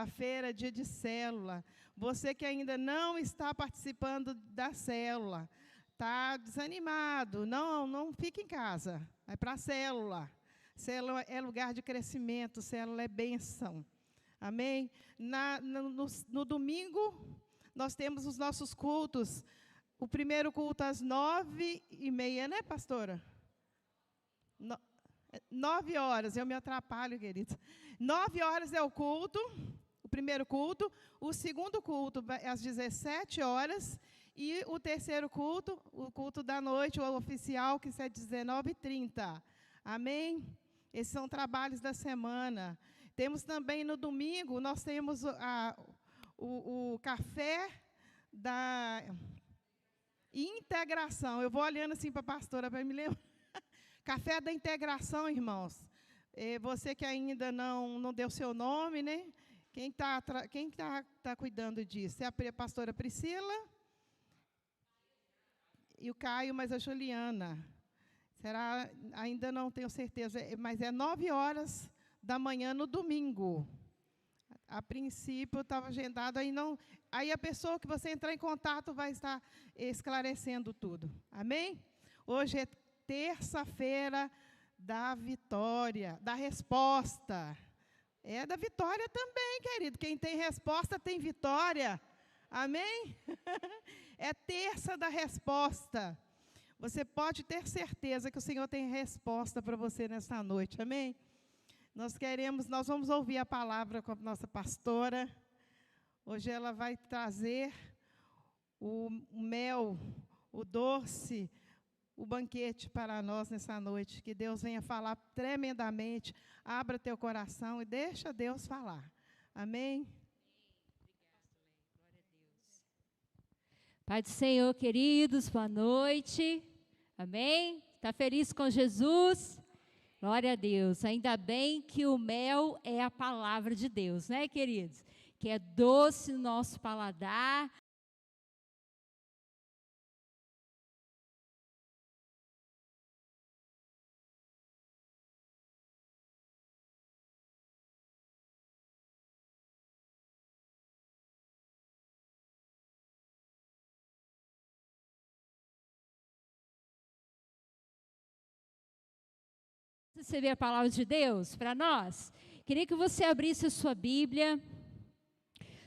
Quinta-feira, dia de célula. Você que ainda não está participando da célula, está desanimado, não fique em casa, vai para a célula. Célula é lugar de crescimento, célula é bênção. Amém? No domingo, nós temos os nossos cultos. O primeiro culto às 9h30, né, pastora? 9 horas, eu me atrapalho, queridos. 9 horas é o culto, o primeiro culto. O segundo culto é às 17 horas. E o terceiro culto, o culto da noite, o oficial, que é às 19h30. Amém? Esses são trabalhos da semana. Temos também no domingo, nós temos o café da integração. Eu vou olhando assim para a pastora para me lembrar. Café da integração, irmãos. Você que ainda não deu seu nome, né? Quem tá cuidando disso? É a pastora Priscila e o Caio, mas a Juliana. Será? Ainda não tenho certeza, mas é 9 horas da manhã no domingo. A princípio estava agendado, aí a pessoa que você entrar em contato vai estar esclarecendo tudo. Amém? Hoje é terça-feira da vitória, da resposta. É da vitória também, querido. Quem tem resposta tem vitória. Amém? É terça da resposta. Você pode ter certeza que o Senhor tem resposta para você nesta noite. Amém? Nós vamos ouvir a palavra com a nossa pastora. Hoje ela vai trazer o mel, o doce, o banquete para nós nessa noite. Que Deus venha falar tremendamente. Abra teu coração e deixa Deus falar. Amém? Obrigada, glória a Deus. Pai do Senhor, queridos, boa noite. Amém? Está feliz com Jesus? Glória a Deus. Ainda bem que o mel é a palavra de Deus, né, queridos? Que é doce no nosso paladar. Você vê a palavra de Deus para nós? Queria que você abrisse a sua Bíblia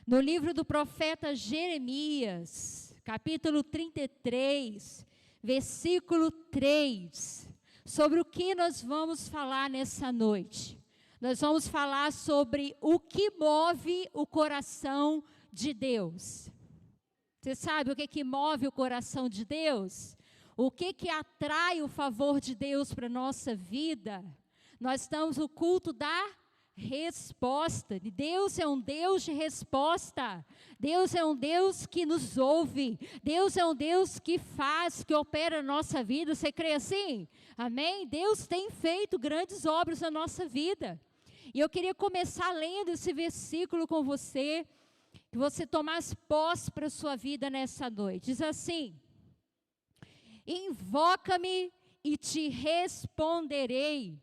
no livro do profeta Jeremias, capítulo 33, versículo 3. Sobre o que nós vamos falar nessa noite? Nós vamos falar sobre o que move o coração de Deus. Você sabe o que move o coração de Deus? O que atrai o favor de Deus para a nossa vida? Nós estamos no culto da resposta. Deus é um Deus de resposta. Deus é um Deus que nos ouve. Deus é um Deus que faz, que opera na nossa vida. Você crê assim? Amém? Deus tem feito grandes obras na nossa vida. E eu queria começar lendo esse versículo com você, que você tomasse posse para a sua vida nessa noite. Diz assim: invoca-me e te responderei,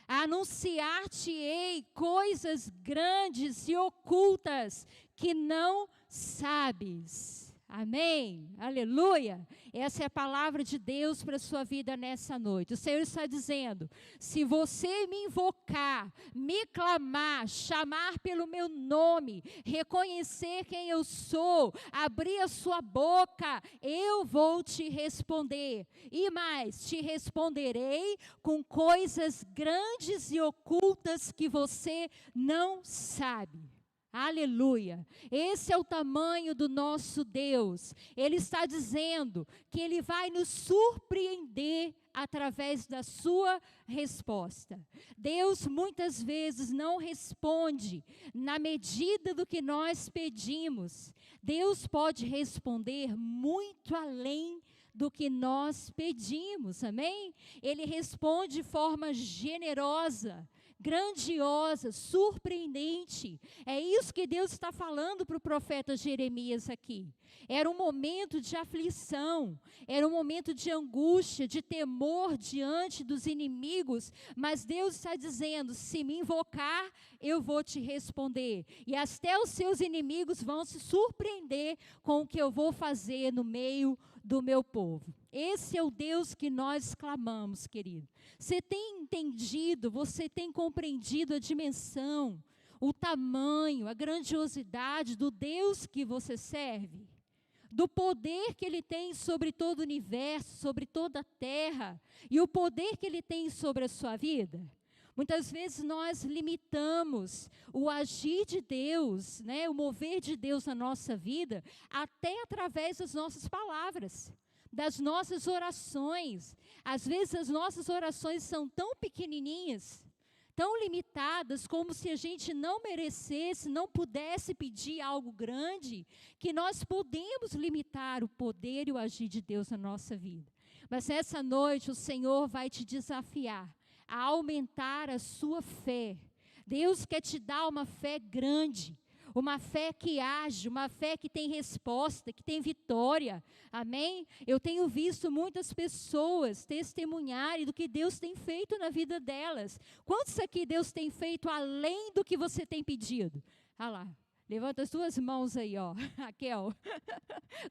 anunciar-te-ei coisas grandes e ocultas que não sabes. Amém? Aleluia! Essa é a palavra de Deus para a sua vida nessa noite. O Senhor está dizendo: se você me invocar, me clamar, chamar pelo meu nome, reconhecer quem eu sou, abrir a sua boca, eu vou te responder. E mais, te responderei com coisas grandes e ocultas que você não sabe. Aleluia, esse é o tamanho do nosso Deus. Ele está dizendo que Ele vai nos surpreender através da sua resposta. Deus muitas vezes não responde na medida do que nós pedimos. Deus pode responder muito além do que nós pedimos, amém? Ele responde de forma generosa. grandiosa, surpreendente. É isso que Deus está falando para o profeta Jeremias aqui. Era um momento de aflição, era um momento de angústia, de temor diante dos inimigos, mas Deus está dizendo, se me invocar, eu vou te responder. E até os seus inimigos vão se surpreender com o que eu vou fazer no meio do meu povo. Esse é o Deus que nós clamamos, querido. Você tem entendido, você tem compreendido a dimensão, o tamanho, a grandiosidade do Deus que você serve? Do poder que Ele tem sobre todo o universo, sobre toda a terra, e o poder que Ele tem sobre a sua vida? Muitas vezes nós limitamos o agir de Deus, né, o mover de Deus na nossa vida, até através das nossas palavras, das nossas orações. Às vezes as nossas orações são tão pequenininhas, tão limitadas, como se a gente não merecesse, não pudesse pedir algo grande, que nós podemos limitar o poder e o agir de Deus na nossa vida. Mas essa noite o Senhor vai te desafiar a aumentar a sua fé. Deus quer te dar uma fé grande, uma fé que age, uma fé que tem resposta, que tem vitória. Amém? Eu tenho visto muitas pessoas testemunharem do que Deus tem feito na vida delas. Quantos aqui Deus tem feito além do que você tem pedido? Ah lá, levanta as duas mãos aí, ó, Raquel.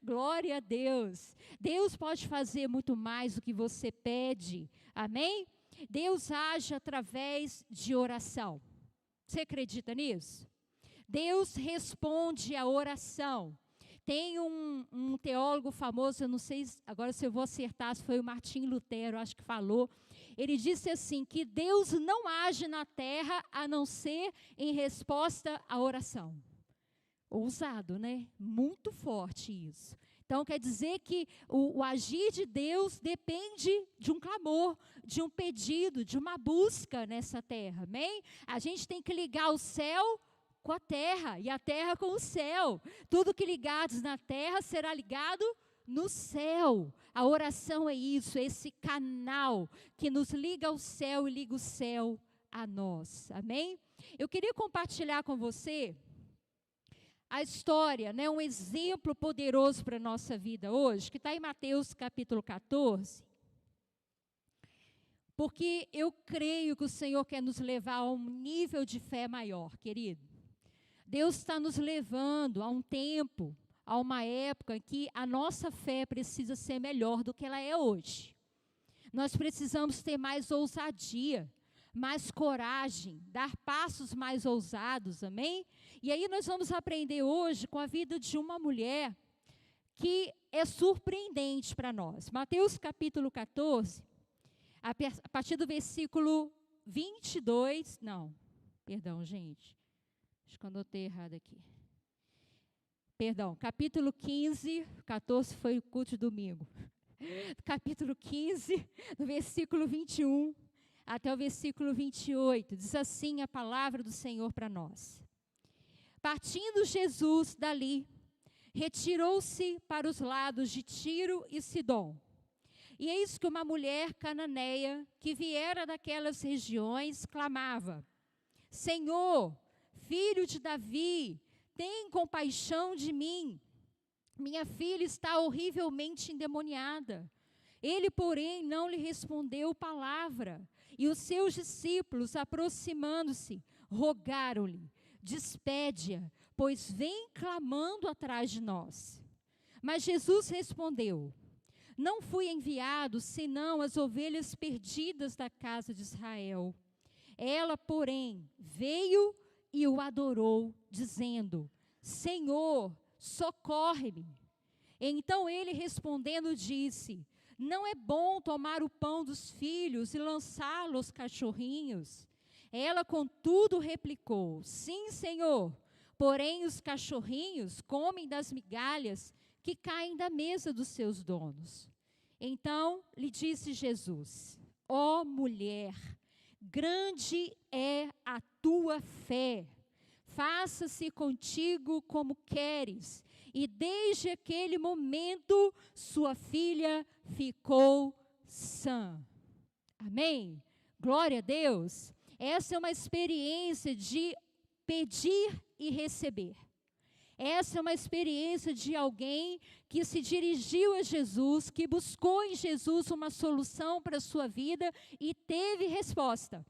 Glória a Deus. Deus pode fazer muito mais do que você pede. Amém? Deus age através de oração. Você acredita nisso? Deus responde à oração. Tem um teólogo famoso, eu não sei agora se eu vou acertar, se foi o Martim Lutero, acho que falou. Ele disse assim, que Deus não age na terra a não ser em resposta à oração. Ousado, né? Muito forte isso. Então, quer dizer que o agir de Deus depende de um clamor, de um pedido, de uma busca nessa terra, amém? A gente tem que ligar o céu com a terra e a terra com o céu. Tudo que ligados na terra será ligado no céu. A oração é isso, é esse canal que nos liga ao céu e liga o céu a nós, amém? Eu queria compartilhar com você a história, né, um exemplo poderoso para a nossa vida hoje, que está em Mateus capítulo 14, porque eu creio que o Senhor quer nos levar a um nível de fé maior, querido. Deus está nos levando a um tempo, a uma época em que a nossa fé precisa ser melhor do que ela é hoje. Nós precisamos ter mais ousadia, mais coragem, dar passos mais ousados, amém? E aí nós vamos aprender hoje com a vida de uma mulher que é surpreendente para nós. Mateus capítulo 14, a partir do versículo 22, não, perdão, gente, acho que eu anotei errado aqui. Perdão, capítulo 15, 14 foi o culto de domingo. Capítulo 15, do versículo 21 até o versículo 28, diz assim a palavra do Senhor para nós. Partindo Jesus dali, retirou-se para os lados de Tiro e Sidom. E eis que uma mulher cananeia, que viera daquelas regiões, clamava, Senhor, filho de Davi, tem compaixão de mim. Minha filha está horrivelmente endemoniada. Ele, porém, não lhe respondeu palavra. E os seus discípulos, aproximando-se, rogaram-lhe, despede-a, pois vem clamando atrás de nós. Mas Jesus respondeu, não fui enviado, senão as ovelhas perdidas da casa de Israel. Ela, porém, veio e o adorou, dizendo, Senhor, socorre-me. Então ele respondendo disse, não é bom tomar o pão dos filhos e lançá-lo aos cachorrinhos. Ela, contudo, replicou, sim, Senhor, porém os cachorrinhos comem das migalhas que caem da mesa dos seus donos. Então lhe disse Jesus, ó mulher, grande é a tua fé, faça-se contigo como queres. E desde aquele momento, sua filha ficou sã. Amém? Glória a Deus. Essa é uma experiência de pedir e receber. Essa é uma experiência de alguém que se dirigiu a Jesus, que buscou em Jesus uma solução para a sua vida e teve resposta.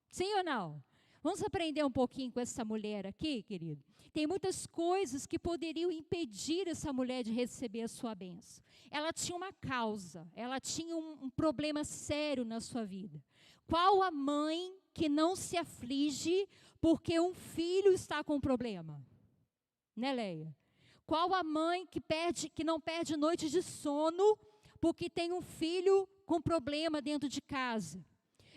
Sim ou não? Vamos aprender um pouquinho com essa mulher aqui, querido? Tem muitas coisas que poderiam impedir essa mulher de receber a sua bênção. Ela tinha uma causa, ela tinha um problema sério na sua vida. Qual a mãe que não se aflige porque um filho está com problema? Né, Leia? Qual a mãe que não perde noite de sono porque tem um filho com problema dentro de casa?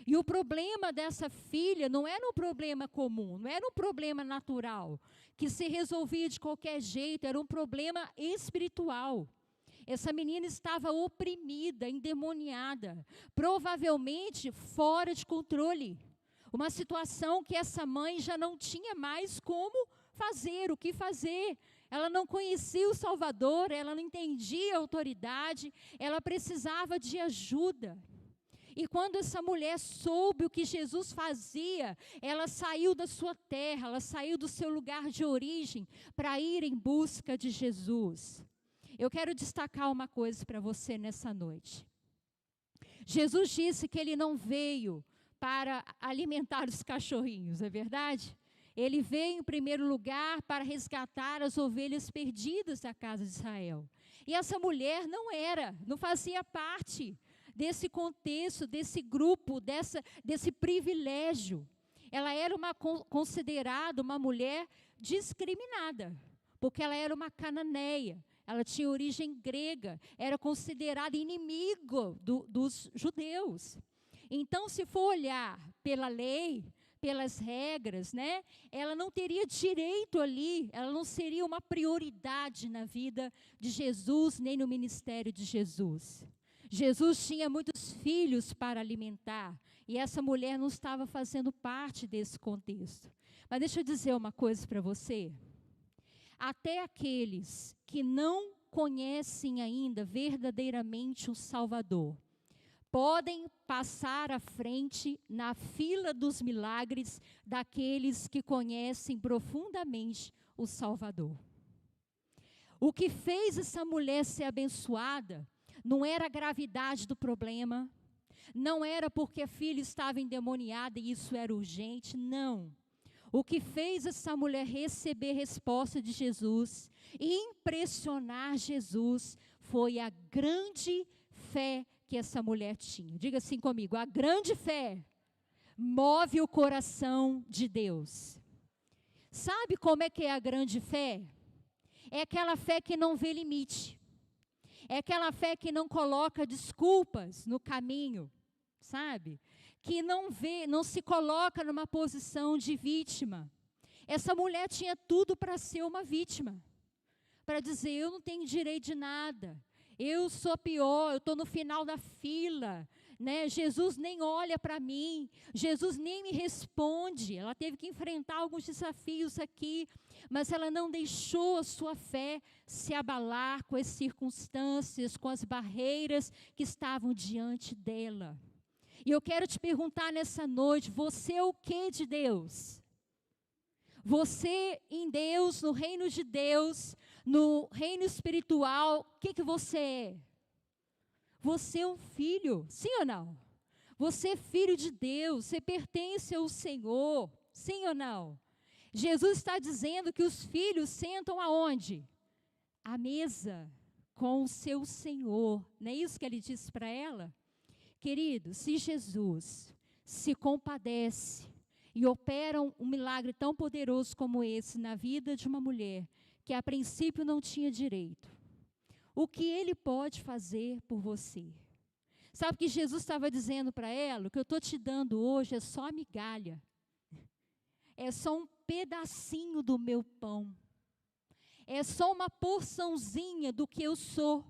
E o problema dessa filha não era um problema comum, não era um problema natural, que se resolvia de qualquer jeito, era um problema espiritual. Essa menina estava oprimida, endemoniada, provavelmente fora de controle. Uma situação que essa mãe já não tinha mais como fazer, o que fazer. Ela não conhecia o Salvador, ela não entendia a autoridade, ela precisava de ajuda. E quando essa mulher soube o que Jesus fazia, ela saiu da sua terra, ela saiu do seu lugar de origem para ir em busca de Jesus. Eu quero destacar uma coisa para você nessa noite. Jesus disse que ele não veio para alimentar os cachorrinhos, é verdade? Ele veio em primeiro lugar para resgatar as ovelhas perdidas da casa de Israel. E essa mulher não fazia parte desse contexto, desse grupo, desse privilégio. Ela era considerada uma mulher discriminada, porque ela era uma cananeia, ela tinha origem grega, era considerada inimigo dos judeus. Então, se for olhar pela lei, pelas regras, né, ela não teria direito ali, ela não seria uma prioridade na vida de Jesus, nem no ministério de Jesus. Jesus tinha muitos filhos para alimentar, e essa mulher não estava fazendo parte desse contexto. Mas deixa eu dizer uma coisa para você. Até aqueles que não conhecem ainda verdadeiramente o Salvador, podem passar à frente na fila dos milagres daqueles que conhecem profundamente o Salvador. O que fez essa mulher ser abençoada não era a gravidade do problema, não era porque a filha estava endemoniada e isso era urgente, não. O que fez essa mulher receber resposta de Jesus e impressionar Jesus foi a grande fé que essa mulher tinha. Diga assim comigo: a grande fé move o coração de Deus. Sabe como é que é a grande fé? É aquela fé que não vê limite. É aquela fé que não coloca desculpas no caminho, sabe? Que não se coloca numa posição de vítima. Essa mulher tinha tudo para ser uma vítima. Para dizer, eu não tenho direito de nada. Eu sou pior, eu estou no final da fila, né? Jesus nem olha para mim, Jesus nem me responde. Ela teve que enfrentar alguns desafios aqui, mas ela não deixou a sua fé se abalar com as circunstâncias, com as barreiras que estavam diante dela. E eu quero te perguntar nessa noite, você é o que de Deus? Você em Deus, no reino de Deus, no reino espiritual, o que você é? Você é um filho, sim ou não? Você é filho de Deus, você pertence ao Senhor, sim ou não? Jesus está dizendo que os filhos sentam aonde? À mesa com o seu Senhor. Não é isso que ele disse para ela? Querido, se Jesus se compadece e opera um milagre tão poderoso como esse na vida de uma mulher que a princípio não tinha direito, o que ele pode fazer por você? Sabe o que Jesus estava dizendo para ela? O que eu estou te dando hoje é só migalha. É só um pedacinho do meu pão. É só uma porçãozinha do que eu sou,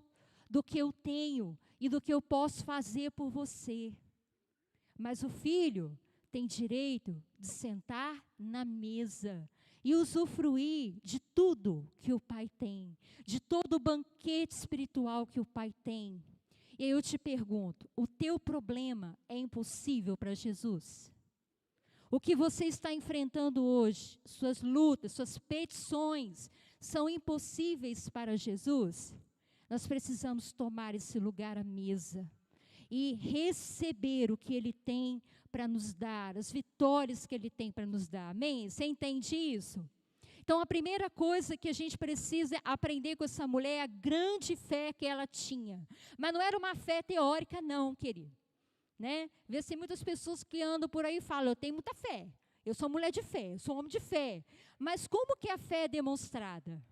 do que eu tenho e do que eu posso fazer por você. Mas o filho tem direito de sentar na mesa e usufruir de tudo que o pai tem, de todo o banquete espiritual que o pai tem. E eu te pergunto, o teu problema é impossível para Jesus? O que você está enfrentando hoje, suas lutas, suas petições, são impossíveis para Jesus? Nós precisamos tomar esse lugar à mesa e receber o que Ele tem para nos dar, as vitórias que Ele tem para nos dar. Amém? Você entende isso? Então, a primeira coisa que a gente precisa aprender com essa mulher é a grande fé que ela tinha. Mas não era uma fé teórica, não, querido. Né? Vê-se muitas pessoas que andam por aí e falam, eu tenho muita fé, eu sou mulher de fé, eu sou homem de fé. Mas como que a fé é demonstrada?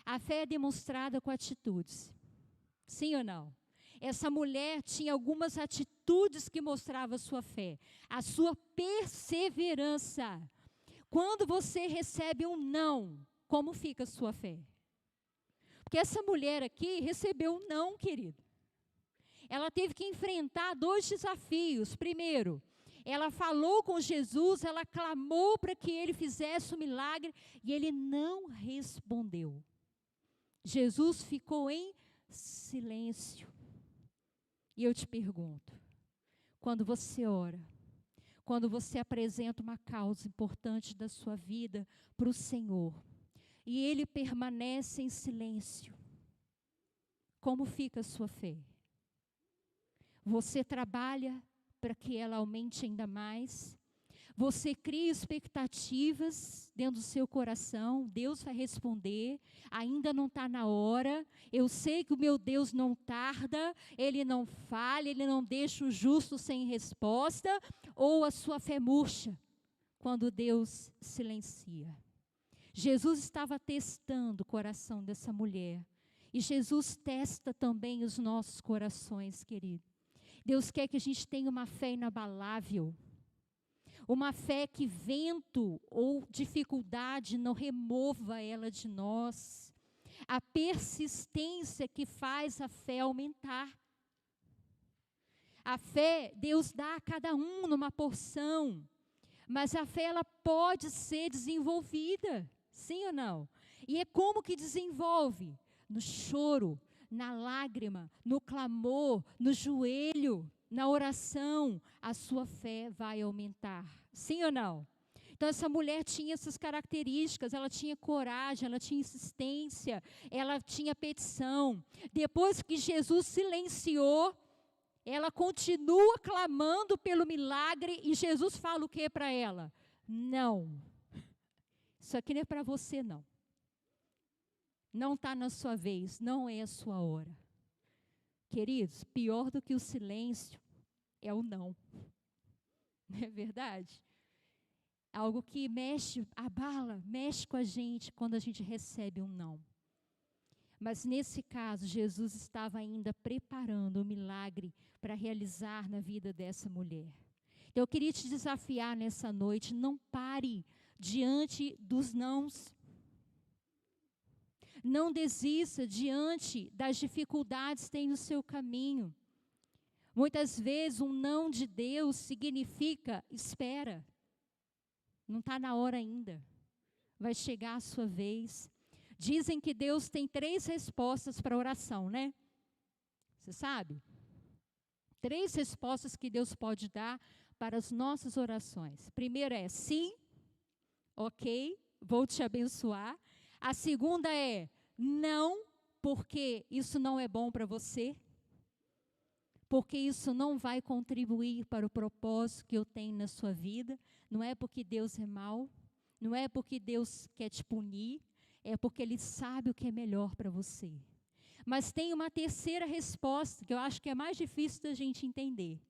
A fé é demonstrada com atitudes. Sim ou não? Essa mulher tinha algumas atitudes que mostravam a sua fé, a sua perseverança. Quando você recebe um não, como fica a sua fé? Porque essa mulher aqui recebeu um não, querido. Ela teve que enfrentar 2 desafios. Primeiro, ela falou com Jesus, ela clamou para que ele fizesse o milagre e ele não respondeu. Jesus ficou em silêncio. E eu te pergunto, quando você ora, quando você apresenta uma causa importante da sua vida para o Senhor, e Ele permanece em silêncio, como fica a sua fé? Você trabalha para que ela aumente ainda mais? Você cria expectativas dentro do seu coração, Deus vai responder, ainda não está na hora, eu sei que o meu Deus não tarda, Ele não falha, Ele não deixa o justo sem resposta, ou a sua fé murcha, quando Deus silencia. Jesus estava testando o coração dessa mulher, e Jesus testa também os nossos corações, querido. Deus quer que a gente tenha uma fé inabalável, uma fé que vento ou dificuldade não remova ela de nós. A persistência que faz a fé aumentar. A fé, Deus dá a cada um numa porção, mas a fé ela pode ser desenvolvida, sim ou não? E é como que desenvolve? No choro, na lágrima, no clamor, no joelho, na oração, a sua fé vai aumentar. Sim ou não? Então, essa mulher tinha essas características, ela tinha coragem, ela tinha insistência, ela tinha petição. Depois que Jesus silenciou, ela continua clamando pelo milagre e Jesus fala o que para ela? Não, isso aqui não é para você não. Não está na sua vez, não é a sua hora. Queridos, pior do que o silêncio é o não. Não é verdade? Algo que mexe, abala, mexe com a gente quando a gente recebe um não. Mas nesse caso, Jesus estava ainda preparando o milagre para realizar na vida dessa mulher. Então, eu queria te desafiar nessa noite, não pare diante dos nãos. Não desista diante das dificuldades que tem no seu caminho. Muitas vezes um não de Deus significa espera. Não está na hora ainda. Vai chegar a sua vez. Dizem que Deus tem 3 respostas para a oração, né? Você sabe? 3 respostas que Deus pode dar para as nossas orações. Primeiro é sim, ok, vou te abençoar. A segunda é não, porque isso não é bom para você. Porque isso não vai contribuir para o propósito que eu tenho na sua vida. Não é porque Deus é mau, não é porque Deus quer te punir, é porque Ele sabe o que é melhor para você. Mas tem uma terceira resposta, que eu acho que é mais difícil da gente entender.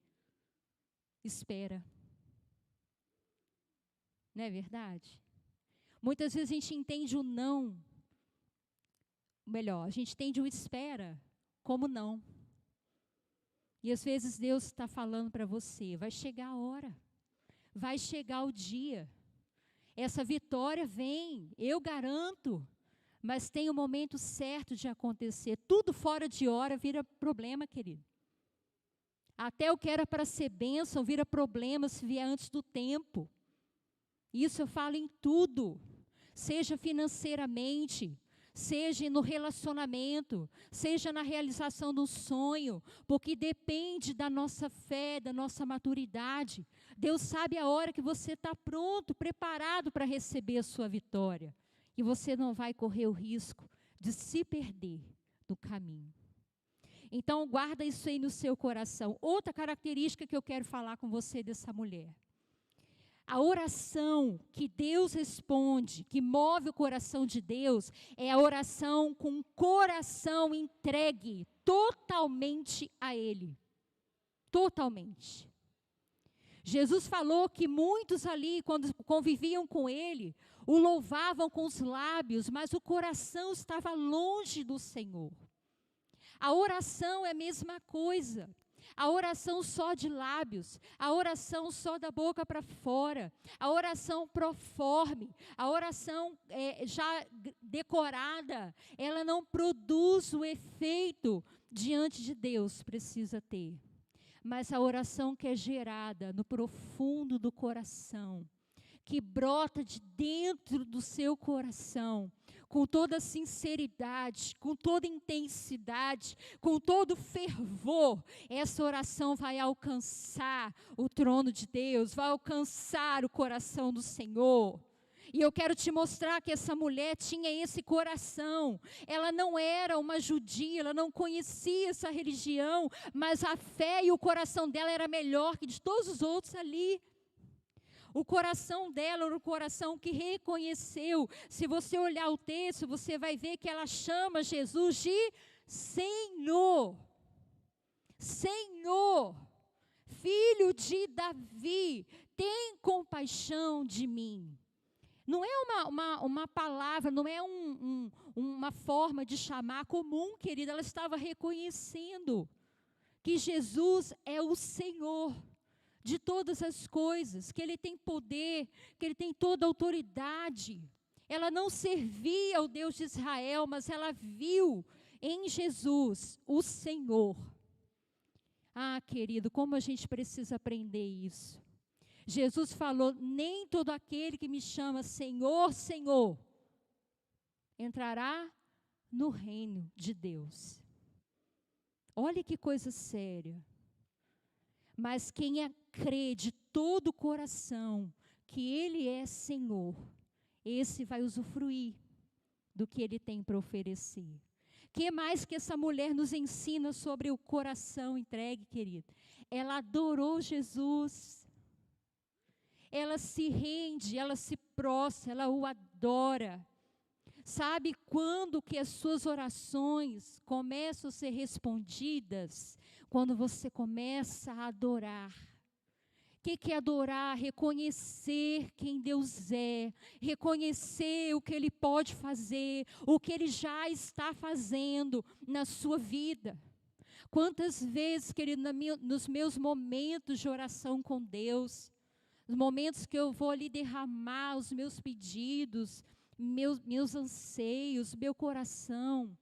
Espera. Não é verdade? Muitas vezes a gente entende o não, melhor, a gente entende o espera como não. E às vezes Deus está falando para você, vai chegar a hora, vai chegar o dia, essa vitória vem, eu garanto, mas tem o momento certo de acontecer. Tudo fora de hora vira problema, querido. Até o que era para ser bênção vira problema se vier antes do tempo. Isso eu falo em tudo, seja financeiramente, seja no relacionamento, seja na realização do sonho, porque depende da nossa fé, da nossa maturidade. Deus sabe a hora que você está pronto, preparado para receber a sua vitória. E você não vai correr o risco de se perder no caminho. Então, guarda isso aí no seu coração. Outra característica que eu quero falar com você dessa mulher. A oração que Deus responde, que move o coração de Deus, é a oração com o coração entregue totalmente a Ele. Totalmente. Jesus falou que muitos ali, quando conviviam com Ele, o louvavam com os lábios, mas o coração estava longe do Senhor. A oração é a mesma coisa. A oração só de lábios, a oração só da boca para fora, a oração proforme, a oração já decorada, ela não produz o efeito diante de Deus precisa ter. Mas a oração que é gerada no profundo do coração, que brota de dentro do seu coração, com toda sinceridade, com toda intensidade, com todo fervor, essa oração vai alcançar o trono de Deus, vai alcançar o coração do Senhor. E eu quero te mostrar que essa mulher tinha esse coração. Ela não era uma judia, ela não conhecia essa religião, mas a fé e o coração dela era melhor que de todos os outros ali. O coração dela era o coração que reconheceu. Se você olhar o texto, você vai ver que ela chama Jesus de Senhor. Senhor, Filho de Davi, tem compaixão de mim. Não é uma palavra, não é uma forma de chamar comum, querida. Ela estava reconhecendo que Jesus é o Senhor de todas as coisas, que Ele tem poder, que Ele tem toda a autoridade. Ela não servia ao Deus de Israel, mas ela viu em Jesus o Senhor. Ah, querido, como a gente precisa aprender isso. Jesus falou, nem todo aquele que me chama Senhor, Senhor, entrará no reino de Deus. Olha que coisa séria. Mas quem crê de todo o coração que Ele é Senhor, esse vai usufruir do que Ele tem para oferecer. Que mais que essa mulher nos ensina sobre o coração entregue, querido? Ela adorou Jesus. Ela se rende, ela se prostra, ela o adora. Sabe quando que as suas orações começam a ser respondidas? Quando você começa a adorar. O que é adorar? Reconhecer quem Deus é, reconhecer o que Ele pode fazer, o que Ele já está fazendo na sua vida. Quantas vezes, querido, nos meus momentos de oração com Deus, nos momentos que eu vou ali derramar os meus pedidos, meus anseios, meu coração.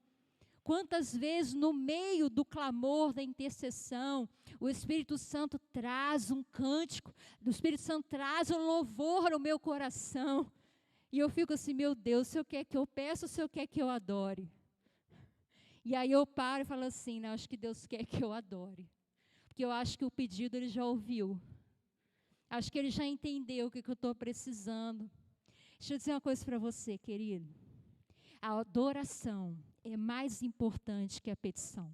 Quantas vezes no meio do clamor, da intercessão, o Espírito Santo traz um cântico, o Espírito Santo traz um louvor no meu coração. E eu fico assim, meu Deus, o Senhor quer que eu peça, o Senhor quer que eu adore? E aí eu paro e falo assim, não, acho que Deus quer que eu adore. Porque eu acho que o pedido Ele já ouviu. Acho que Ele já entendeu o que eu estou precisando. Deixa eu dizer uma coisa para você, querido. A adoração é mais importante que a petição.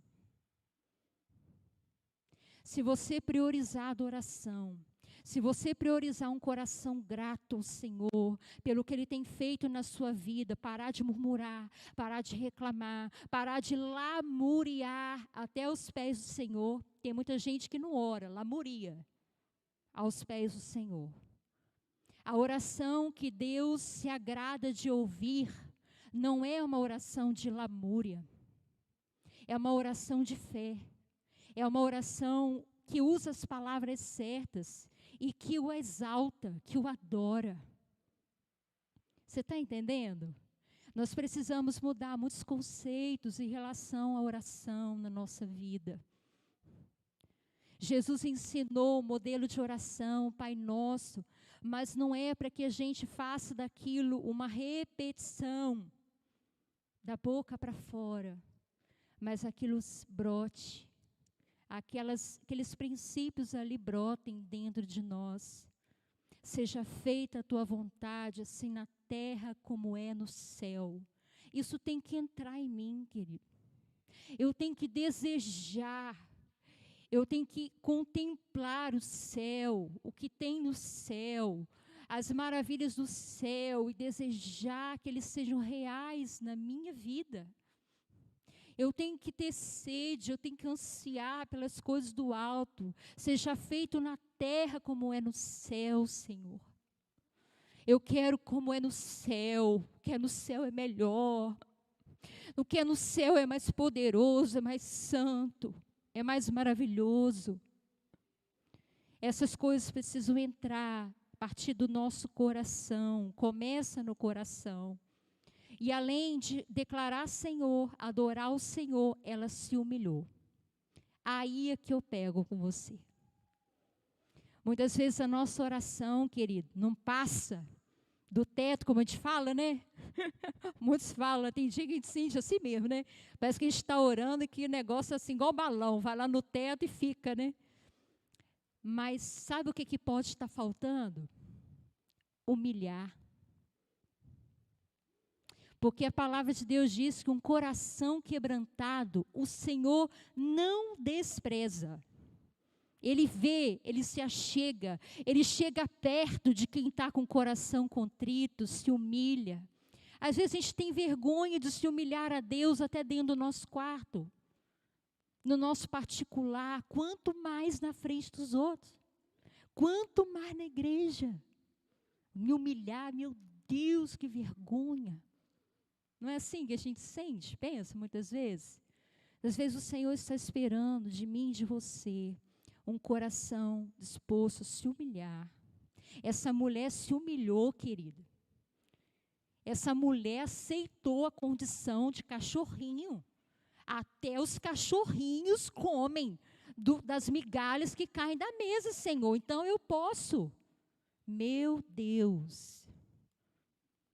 Se você priorizar a adoração, se você priorizar um coração grato ao Senhor, pelo que Ele tem feito na sua vida, parar de murmurar, parar de reclamar, parar de lamuriar até os pés do Senhor. Tem muita gente que não ora, lamuria aos pés do Senhor. A oração que Deus se agrada de ouvir não é uma oração de lamúria, é uma oração de fé, é uma oração que usa as palavras certas e que o exalta, que o adora. Você está entendendo? Nós precisamos mudar muitos conceitos em relação à oração na nossa vida. Jesus ensinou o modelo de oração, Pai Nosso, mas não é para que a gente faça daquilo uma repetição da boca para fora, mas aquilo brote, aqueles princípios ali brotem dentro de nós. Seja feita a tua vontade, assim na terra como é no céu. Isso tem que entrar em mim, querido. Eu tenho que desejar, eu tenho que contemplar o céu, o que tem no céu, as maravilhas do céu, e desejar que eles sejam reais na minha vida. Eu tenho que ter sede, eu tenho que ansiar pelas coisas do alto. Seja feito na terra como é no céu, Senhor. Eu quero como é no céu. O que é no céu é melhor. O que é no céu é mais poderoso, é mais santo, é mais maravilhoso. Essas coisas precisam entrar a partir do nosso coração. Começa no coração. E além de declarar Senhor, adorar o Senhor, ela se humilhou. Aí é que eu pego com você. Muitas vezes a nossa oração, querido, não passa do teto, como a gente fala, né? Muitos falam, tem dia que a gente sente assim mesmo, né? Parece que a gente está orando e que o negócio é assim, igual balão, vai lá no teto e fica, né? Mas sabe o que pode estar faltando? Humilhar. Porque a palavra de Deus diz que um coração quebrantado, o Senhor não despreza. Ele vê, ele se achega, ele chega perto de quem está com o coração contrito, se humilha. Às vezes a gente tem vergonha de se humilhar a Deus até dentro do nosso quarto, no nosso particular, quanto mais na frente dos outros, quanto mais na igreja. Me humilhar, meu Deus, que vergonha. Não é assim que a gente sente, pensa muitas vezes? Às vezes o Senhor está esperando de mim e de você um coração disposto a se humilhar. Essa mulher se humilhou, querido. Essa mulher aceitou a condição de cachorrinho. Até os cachorrinhos comem das migalhas que caem da mesa, Senhor. Então eu posso. Meu Deus.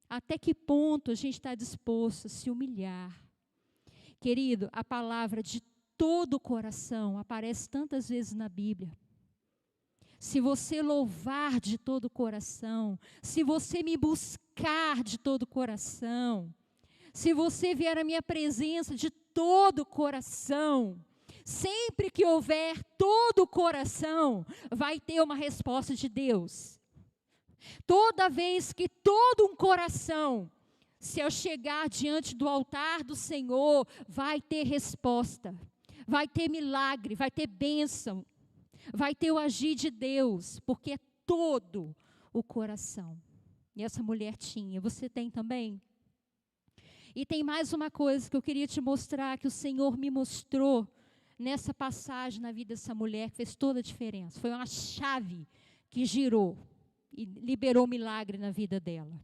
Até que ponto a gente está disposto a se humilhar? Querido, a palavra de todo o coração aparece tantas vezes na Bíblia. Se você louvar de todo o coração, se você me buscar de todo o coração, se você vier à minha presença de todo o coração, sempre que houver todo o coração, vai ter uma resposta de Deus. Toda vez que todo um coração, se eu chegar diante do altar do Senhor, vai ter resposta, vai ter milagre, vai ter bênção, vai ter o agir de Deus, porque é todo o coração. E essa mulher tinha, você tem também? E tem mais uma coisa que eu queria te mostrar, que o Senhor me mostrou nessa passagem na vida dessa mulher, que fez toda a diferença. Foi uma chave que girou e liberou milagre na vida dela.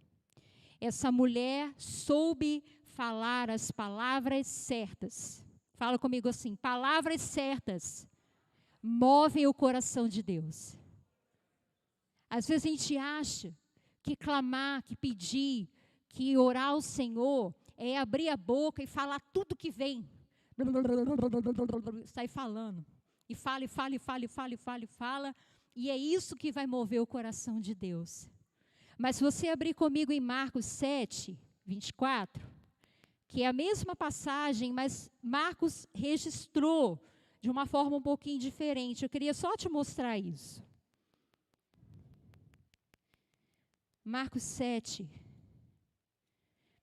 Essa mulher soube falar as palavras certas. Fala comigo assim, palavras certas movem o coração de Deus. Às vezes a gente acha que clamar, que pedir, que orar ao Senhor é abrir a boca e falar tudo que vem. Sai falando. E fala, e fala, e fala, e fala, e fala, e fala. E é isso que vai mover o coração de Deus. Mas se você abrir comigo em Marcos 7, 24, que é a mesma passagem, mas Marcos registrou de uma forma um pouquinho diferente. Eu queria só te mostrar isso. Marcos 7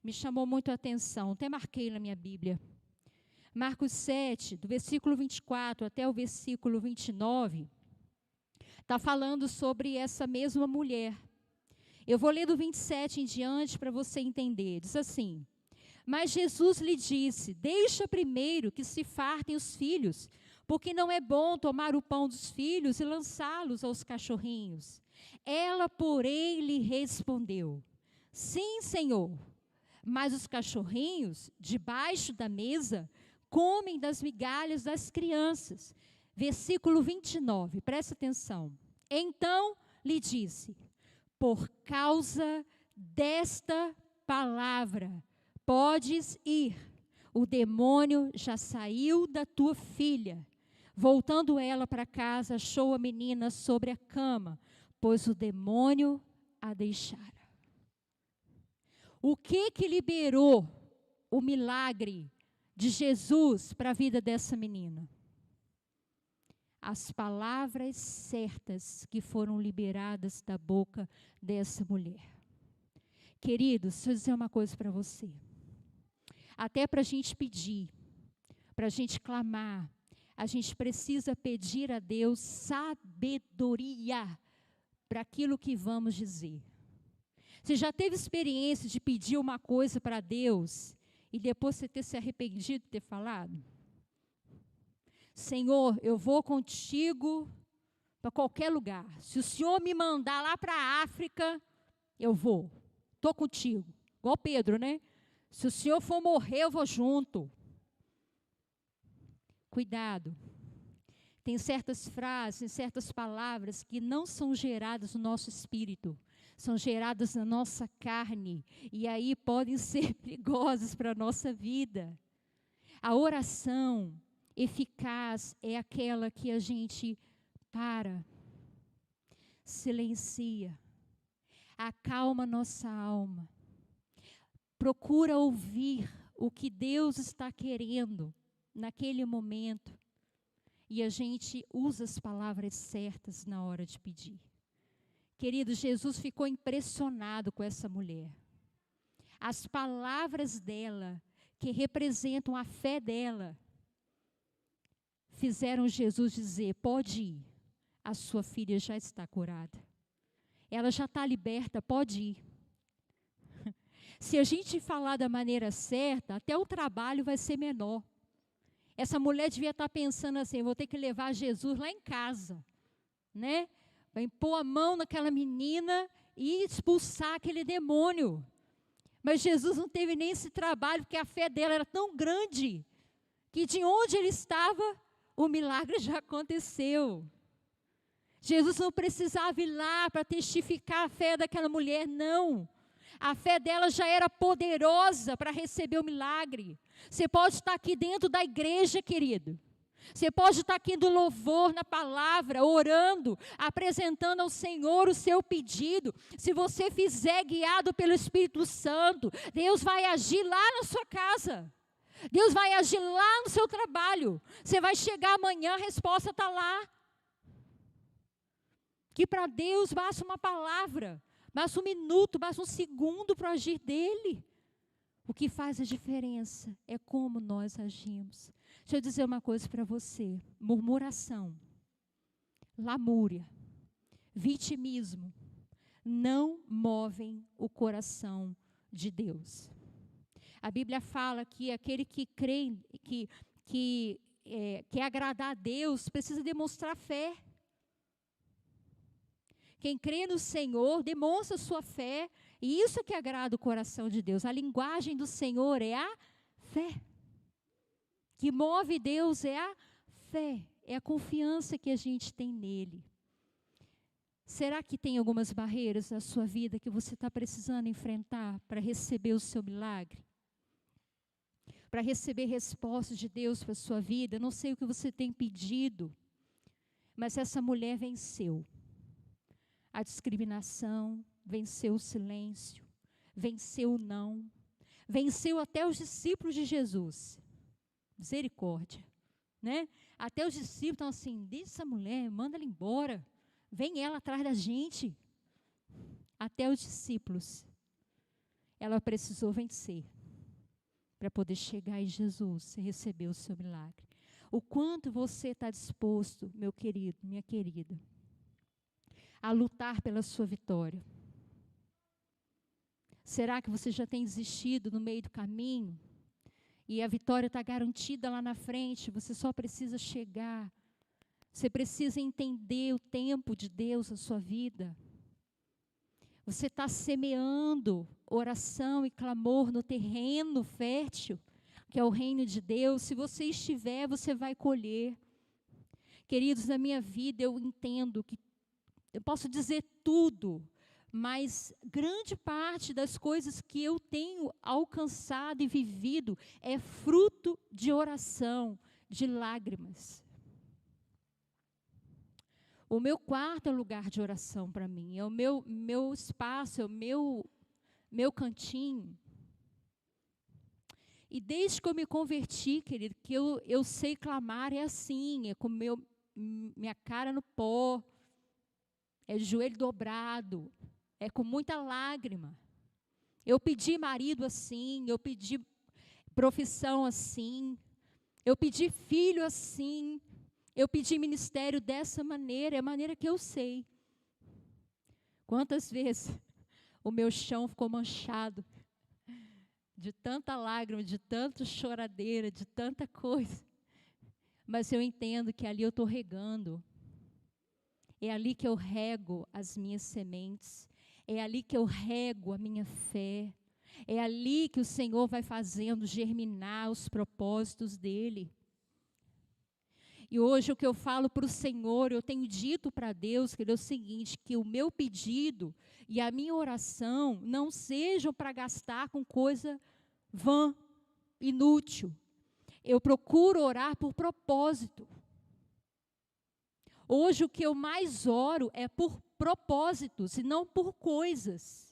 me chamou muito a atenção, até marquei na minha Bíblia. Marcos 7, do versículo 24 até o versículo 29, está falando sobre essa mesma mulher. Eu vou ler do 27 em diante para você entender. Diz assim: mas Jesus lhe disse, deixa primeiro que se fartem os filhos, porque não é bom tomar o pão dos filhos e lançá-los aos cachorrinhos. Ela, porém, lhe respondeu, sim, Senhor, mas os cachorrinhos, debaixo da mesa, comem das migalhas das crianças. Versículo 29, presta atenção. Então lhe disse, por causa desta palavra, podes ir, o demônio já saiu da tua filha. Voltando ela para casa, achou a menina sobre a cama, pois o demônio a deixara. O que liberou o milagre de Jesus para a vida dessa menina? As palavras certas que foram liberadas da boca dessa mulher. Queridos, deixa eu dizer uma coisa para você. Até para a gente pedir, para a gente clamar, a gente precisa pedir a Deus sabedoria para aquilo que vamos dizer. Você já teve experiência de pedir uma coisa para Deus e depois você ter se arrependido de ter falado? Senhor, eu vou contigo para qualquer lugar. Se o Senhor me mandar lá para a África, eu vou. Estou contigo. Igual Pedro, né? Se o Senhor for morrer, eu vou junto. Cuidado. Tem certas frases, certas palavras que não são geradas no nosso espírito. São geradas na nossa carne. E aí podem ser perigosas para a nossa vida. A oração eficaz é aquela que a gente para, silencia, acalma nossa alma, procura ouvir o que Deus está querendo naquele momento e a gente usa as palavras certas na hora de pedir. Querido, Jesus ficou impressionado com essa mulher. As palavras dela, que representam a fé dela, fizeram Jesus dizer, pode ir, a sua filha já está curada. Ela já está liberta, pode ir. Se a gente falar da maneira certa, até o trabalho vai ser menor. Essa mulher devia estar pensando assim, vou ter que levar Jesus lá em casa, né? Vai pôr a mão naquela menina e expulsar aquele demônio. Mas Jesus não teve nem esse trabalho, porque a fé dela era tão grande, que de onde ele estava, o milagre já aconteceu. Jesus não precisava ir lá para testificar a fé daquela mulher, não. A fé dela já era poderosa para receber o milagre. Você pode estar aqui dentro da igreja, querido. Você pode estar aqui do louvor, na palavra, orando, apresentando ao Senhor o seu pedido. Se você fizer guiado pelo Espírito Santo, Deus vai agir lá na sua casa. Deus vai agir lá no seu trabalho. Você vai chegar amanhã, a resposta está lá. Que para Deus basta uma palavra, basta um minuto, basta um segundo para o agir dEle. O que faz a diferença é como nós agimos. Deixa eu dizer uma coisa para você. Murmuração, lamúria, vitimismo não movem o coração de Deus. A Bíblia fala que aquele que crê, que quer agradar a Deus, precisa demonstrar fé. Quem crê no Senhor demonstra sua fé, e isso que agrada o coração de Deus. A linguagem do Senhor é a fé. Que move Deus é a fé, é a confiança que a gente tem nele. Será que tem algumas barreiras na sua vida que você está precisando enfrentar para receber o seu milagre? Para receber respostas de Deus para a sua vida? Não sei o que você tem pedido, mas essa mulher venceu a discriminação, venceu o silêncio, venceu o não, venceu até os discípulos de Jesus. Misericórdia, né? Até os discípulos estão assim, deixa essa mulher, manda ela embora, vem ela atrás da gente. Até os discípulos, ela precisou vencer para poder chegar em Jesus e receber o seu milagre. O quanto você está disposto, meu querido, minha querida, a lutar pela sua vitória? Será que você já tem desistido no meio do caminho? E a vitória está garantida lá na frente, você só precisa chegar. Você precisa entender o tempo de Deus na sua vida. Você está semeando oração e clamor no terreno fértil, que é o reino de Deus. Se você estiver, você vai colher. Queridos, na minha vida eu entendo que eu posso dizer tudo, mas grande parte das coisas que eu tenho alcançado e vivido é fruto de oração, de lágrimas. O meu quarto é um lugar de oração para mim, é o meu espaço, é o meu cantinho. E desde que eu me converti, querido, que eu sei clamar, é assim, é com minha cara no pó, é de joelho dobrado, é com muita lágrima. Eu pedi marido assim, eu pedi profissão assim, eu pedi filho assim, eu pedi ministério dessa maneira, é a maneira que eu sei. Quantas vezes o meu chão ficou manchado de tanta lágrima, de tanta choradeira, de tanta coisa. Mas eu entendo que ali eu estou regando. É ali que eu rego as minhas sementes. É ali que eu rego a minha fé. É ali que o Senhor vai fazendo germinar os propósitos dEle. E hoje o que eu falo para o Senhor, eu tenho dito para Deus, que é o seguinte, que o meu pedido e a minha oração não sejam para gastar com coisa vã, inútil. Eu procuro orar por propósito. Hoje o que eu mais oro é por propósitos e não por coisas.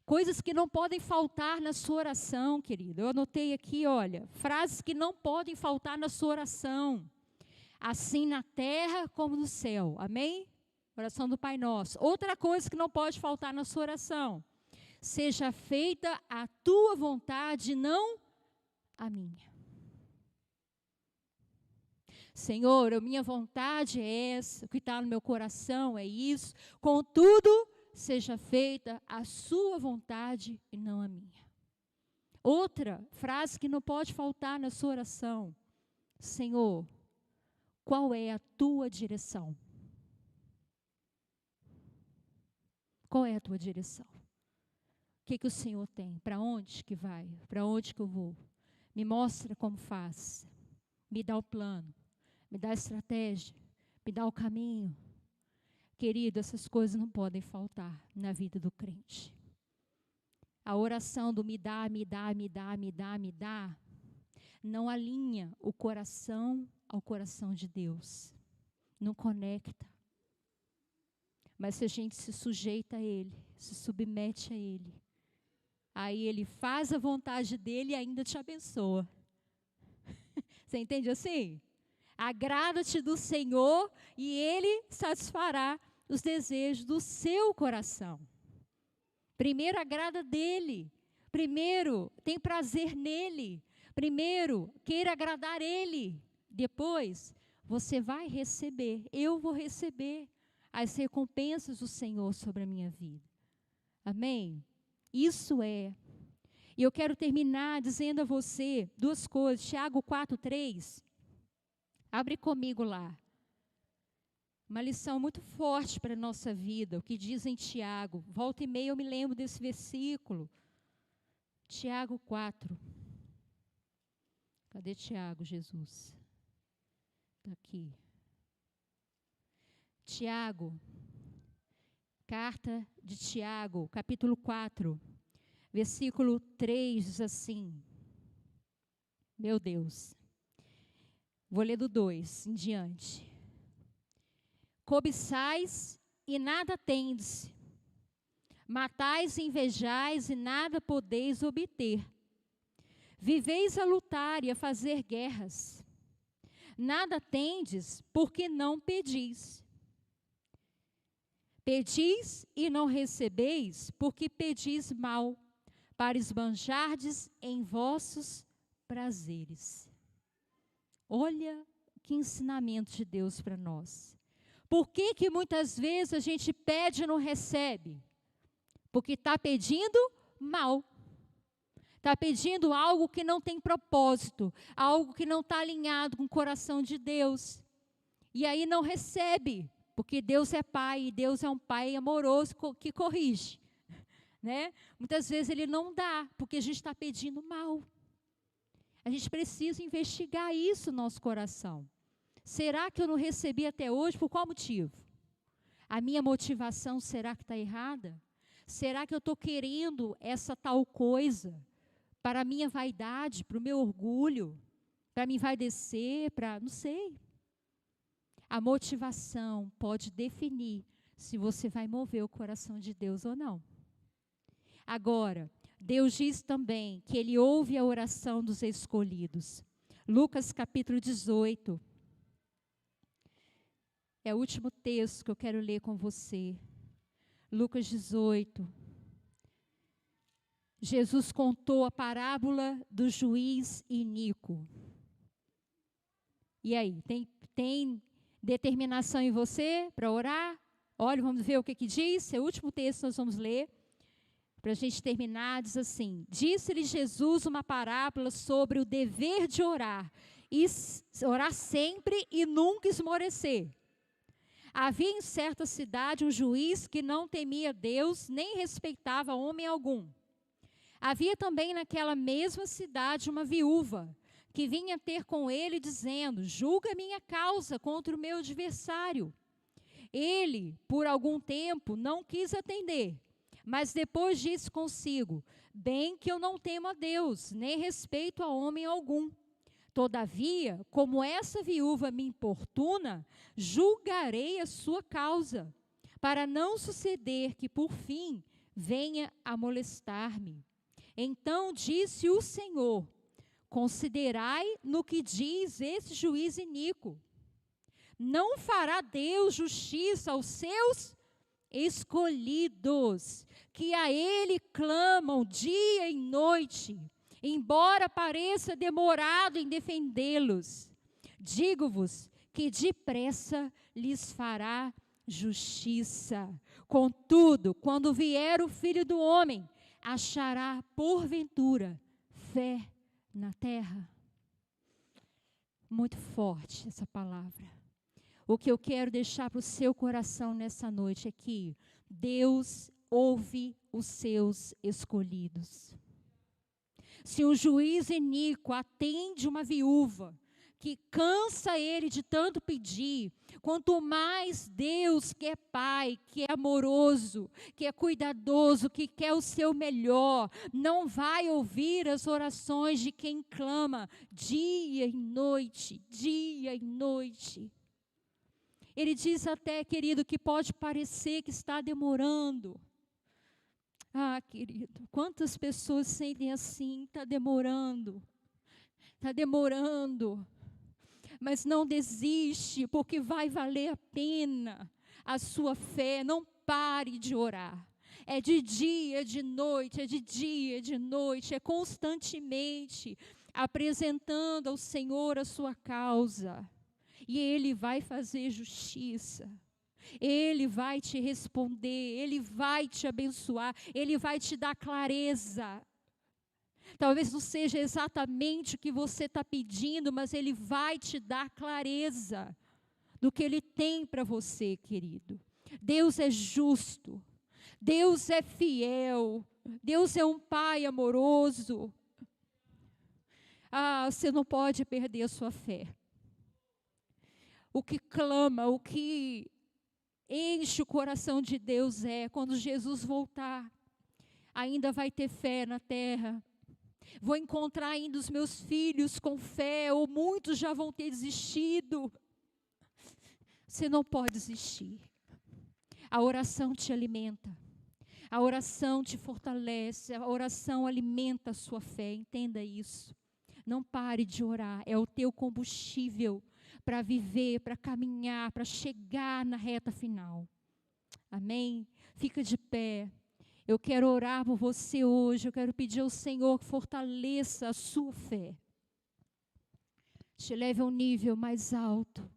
Coisas que não podem faltar na sua oração, querido. Eu anotei aqui, olha, frases que não podem faltar na sua oração. Assim na terra como no céu. Amém? Oração do Pai Nosso. Outra coisa que não pode faltar na sua oração. Seja feita a tua vontade, não a minha. Senhor, a minha vontade é essa, o que está no meu coração é isso. Contudo, seja feita a sua vontade e não a minha. Outra frase que não pode faltar na sua oração. Senhor, qual é a tua direção? Qual é a tua direção? O que o Senhor tem? Para onde que vai? Para onde que eu vou? Me mostra como faz. Me dá o plano. Me dá a estratégia. Me dá o caminho. Querido, essas coisas não podem faltar na vida do crente. A oração do me dá, me dá, me dá, me dá, me dá, não alinha o coração ao coração de Deus. Não conecta. Mas se a gente se sujeita a Ele, se submete a Ele, aí Ele faz a vontade dEle e ainda te abençoa. Você entende assim? Agrada-te do Senhor e Ele satisfará os desejos do seu coração. Primeiro agrada dEle. Primeiro tem prazer nele. Primeiro queira agradar Ele. Depois você vai receber. Eu vou receber as recompensas do Senhor sobre a minha vida. Amém? Isso é. E eu quero terminar dizendo a você duas coisas. Tiago 4:3. Abre comigo lá. Uma lição muito forte para a nossa vida, o que diz em Tiago. Volta e meia eu me lembro desse versículo. Tiago 4. Cadê Tiago, Jesus? Está aqui. Tiago, carta de Tiago, capítulo 4, versículo 3, diz assim. Meu Deus. Vou ler do 2 em diante. Cobiçais e nada tendes. Matais e invejais e nada podeis obter. Viveis a lutar e a fazer guerras. Nada tendes porque não pedis. Pedis e não recebeis porque pedis mal, para esbanjardes em vossos prazeres. Olha que ensinamento de Deus para nós. Por que muitas vezes a gente pede e não recebe? Porque está pedindo mal. Está pedindo algo que não tem propósito, algo que não está alinhado com o coração de Deus. E aí não recebe, porque Deus é Pai, e Deus é um Pai amoroso que corrige. Né? Muitas vezes Ele não dá, porque a gente está pedindo mal. A gente precisa investigar isso no nosso coração. Será que eu não recebi até hoje? Por qual motivo? A minha motivação, será que está errada? Será que eu estou querendo essa tal coisa para a minha vaidade, para o meu orgulho, para me envaidecer, não sei. A motivação pode definir se você vai mover o coração de Deus ou não. Agora, Deus diz também que Ele ouve a oração dos escolhidos. Lucas capítulo 18. É o último texto que eu quero ler com você. Lucas 18. Jesus contou a parábola do juiz iníquo. E aí, tem determinação em você para orar? Olha, vamos ver o que diz. É o último texto que nós vamos ler. Para a gente terminar, diz assim: disse-lhe Jesus uma parábola sobre o dever de orar. E orar sempre e nunca esmorecer. Havia em certa cidade um juiz que não temia Deus, nem respeitava homem algum. Havia também naquela mesma cidade uma viúva, que vinha ter com ele, dizendo: julga minha causa contra o meu adversário. Ele, por algum tempo, não quis atender, mas depois disse consigo: bem que eu não temo a Deus, nem respeito a homem algum. Todavia, como essa viúva me importuna, julgarei a sua causa, para não suceder que, por fim, venha a molestar-me. Então disse o Senhor: considerai no que diz esse juiz iníquo. Não fará Deus justiça aos seus escolhidos, que a Ele clamam dia e noite, embora pareça demorado em defendê-los. Digo-vos que depressa lhes fará justiça. Contudo, quando vier o Filho do Homem, achará porventura fé na terra? Muito forte essa palavra. O que eu quero deixar para o seu coração nessa noite é que Deus ouve os seus escolhidos. Se um juiz iníquo atende uma viúva, que cansa ele de tanto pedir, quanto mais Deus, que é Pai, que é amoroso, que é cuidadoso, que quer o seu melhor, não vai ouvir as orações de quem clama dia e noite, dia e noite. Ele diz até, querido, que pode parecer que está demorando. Ah, querido, quantas pessoas sentem assim, está demorando. Mas não desiste, porque vai valer a pena a sua fé. Não pare de orar. É de dia, é de noite, é de dia, é de noite, é constantemente apresentando ao Senhor a sua causa. E Ele vai fazer justiça. Ele vai te responder, Ele vai te abençoar, Ele vai te dar clareza. Talvez não seja exatamente o que você está pedindo, mas Ele vai te dar clareza do que Ele tem para você, querido. Deus é justo, Deus é fiel, Deus é um Pai amoroso. Ah, você não pode perder a sua fé. O que clama, o que enche o coração de Deus quando Jesus voltar, ainda vai ter fé na terra. Vou encontrar ainda os meus filhos com fé, ou muitos já vão ter desistido. Você não pode desistir. A oração te alimenta. A oração te fortalece. A oração alimenta a sua fé. Entenda isso. Não pare de orar. É o teu combustível para viver, para caminhar, para chegar na reta final. Amém? Fica de pé. Eu quero orar por você hoje. Eu quero pedir ao Senhor que fortaleça a sua fé. Te leve a um nível mais alto.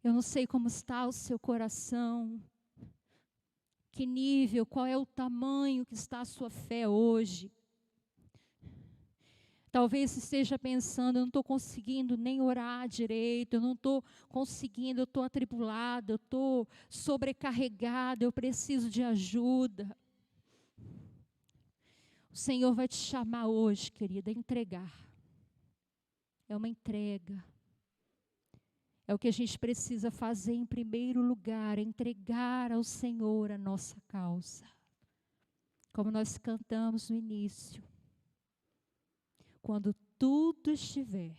Eu não sei como está o seu coração. Que nível, qual é o tamanho que está a sua fé hoje. Talvez você esteja pensando: eu não estou conseguindo nem orar direito, eu não estou conseguindo, eu estou atribulado, eu estou sobrecarregado, eu preciso de ajuda. O Senhor vai te chamar hoje, querida, a entregar. É uma entrega. É o que a gente precisa fazer em primeiro lugar, entregar ao Senhor a nossa causa. Como nós cantamos no início. Quando tudo estiver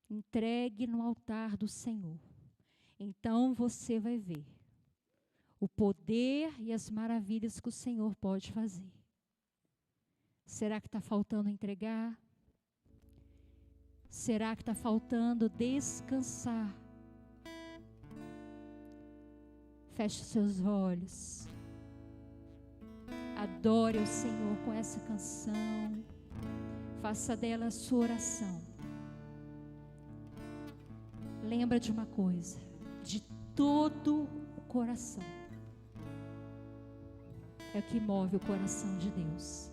entregue no altar do Senhor, então você vai ver o poder e as maravilhas que o Senhor pode fazer. Será que está faltando entregar? Será que está faltando descansar? Feche seus olhos. Adore o Senhor com essa canção. Faça dela a sua oração. Lembra de uma coisa, de todo o coração. É o que move o coração de Deus.